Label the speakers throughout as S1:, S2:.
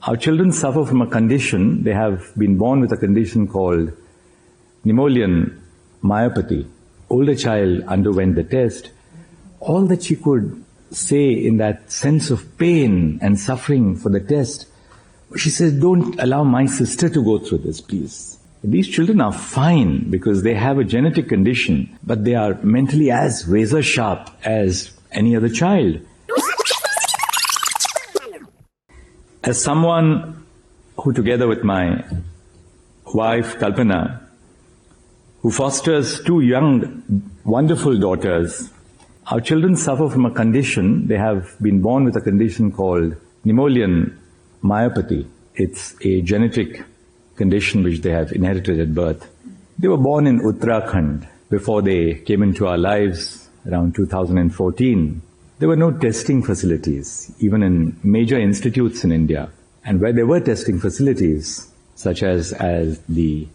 S1: Our children suffer from a condition. They have been born with a condition called Nemollin myopathy. Older child underwent the test. All that she could say in that sense of pain and suffering for the test, she says, don't allow my sister to go through this, please. These children are fine because they have a genetic condition, but they are mentally as razor sharp as any other child. As someone who, together with my wife, Kalpana, who fosters two young, wonderful daughters, our children suffer from a condition. They have been born with a condition called Nemollin myopathy. It's a genetic condition which they have inherited at birth. They were born in Uttarakhand before they came into our lives around 2014. There were no testing facilities, even in major institutes in India. And where there were testing facilities, such as the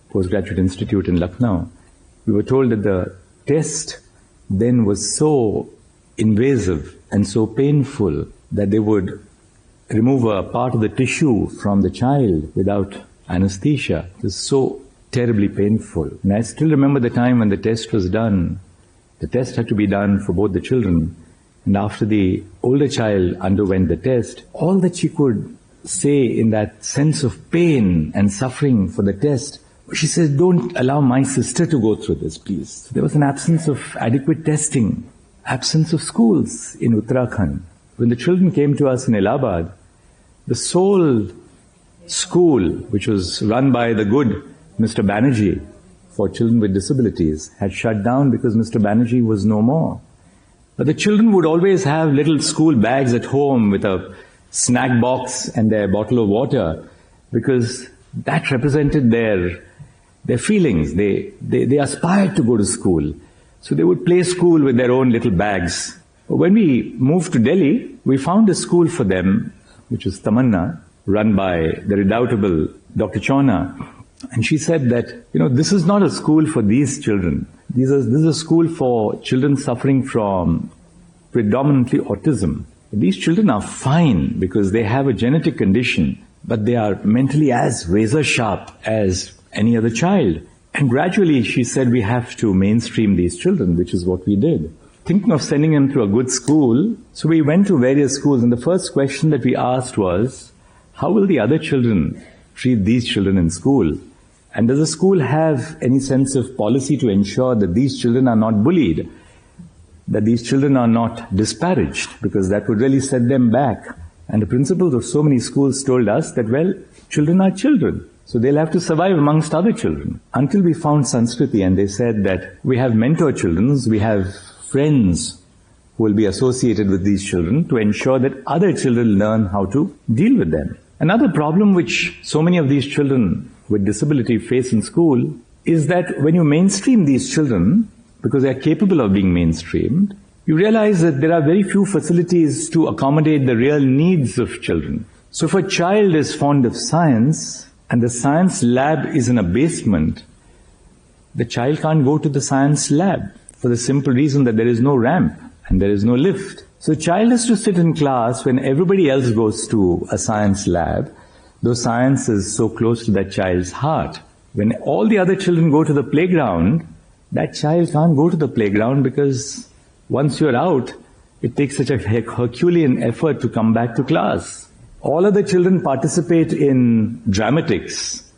S1: Postgraduate Institute in Lucknow, we were told that the test then was so invasive and so painful that they would remove a part of the tissue from the child without anesthesia. It was so terribly painful. And I still remember the time when the test was done. The test had to be done for both the children. And after the older child underwent the test, all that she could say in that sense of pain and suffering for the test, she said, don't allow my sister to go through this, please. There was an absence of adequate testing, absence of schools in Uttarakhand. When the children came to us in Allahabad, the sole school, which was run by the good Mr. Banerjee for children with disabilities, had shut down because Mr. Banerjee was no more. But the children would always have little school bags at home with a snack box and their bottle of water, because that represented their feelings. They aspired to go to school. So they would play school with their own little bags. When we moved to Delhi, we found a school for them, which is Tamanna, run by the redoubtable Dr. Chawna. And she said that, this is not a school for these children. This is a school for children suffering from predominantly autism. These children are fine because they have a genetic condition, but they are mentally as razor sharp as any other child. And gradually, she said, we have to mainstream these children, which is what we did. Thinking of sending them to a good school, so we went to various schools, and the first question that we asked was, how will the other children treat these children in school? And does the school have any sense of policy to ensure that these children are not bullied, that these children are not disparaged, because that would really set them back? And the principals of so many schools told us that, well, children are children, so they'll have to survive amongst other children. Until we found Sanskriti, and they said that we have mentor children, we have friends who will be associated with these children to ensure that other children learn how to deal with them. Another problem which so many of these children with disability face in school is that when you mainstream these children, because they are capable of being mainstreamed, you realize that there are very few facilities to accommodate the real needs of children. So if a child is fond of science and the science lab is in a basement, the child can't go to the science lab for the simple reason that there is no ramp and there is no lift. So the child has to sit in class when everybody else goes to a science lab, though science is so close to that child's heart. When all the other children go to the playground, that child can't go to the playground because once you're out, it takes such a Herculean effort to come back to class. All of the children participate in dramatics.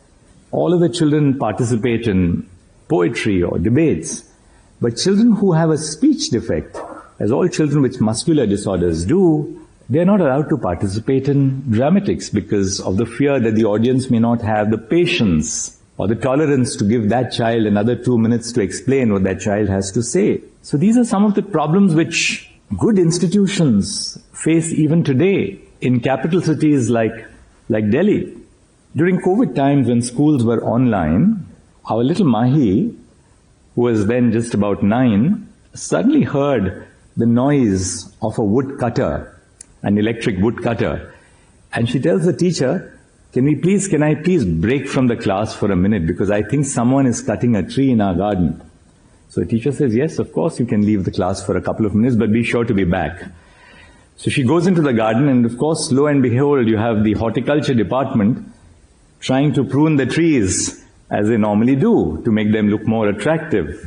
S1: All of the children participate in poetry or debates. But children who have a speech defect, as all children with muscular disorders do, they are not allowed to participate in dramatics because of the fear that the audience may not have the patience or the tolerance to give that child another 2 minutes to explain what that child has to say. So these are some of the problems which good institutions face even today in capital cities like Delhi. During COVID times when schools were online, our little Mahi, who was then just about 9, suddenly heard the noise of a wood cutter, an electric wood cutter. And she tells the teacher, can I please break from the class for a minute because I think someone is cutting a tree in our garden. So the teacher says, yes, of course you can leave the class for a couple of minutes, but be sure to be back. So she goes into the garden, and of course, lo and behold, you have the horticulture department trying to prune the trees as they normally do to make them look more attractive.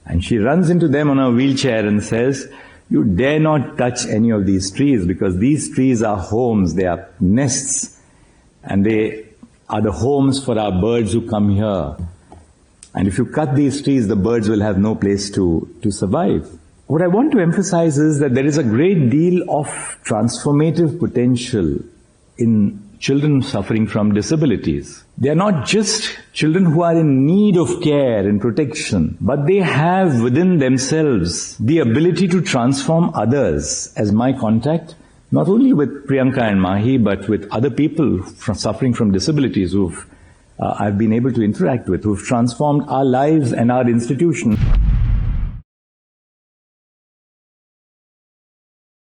S1: And she runs into them on a wheelchair and says, "You dare not touch any of these trees, because these trees are homes, they are nests, and they are the homes for our birds who come here. And if you cut these trees, the birds will have no place to survive." What I want to emphasize is that there is a great deal of transformative potential in children suffering from disabilities. They are not just children who are in need of care and protection, but they have within themselves the ability to transform others. As my contact, not only with Priyanka and Mahi, but with other people suffering from disabilities who've I've been able to interact with, who've transformed our lives and our institution.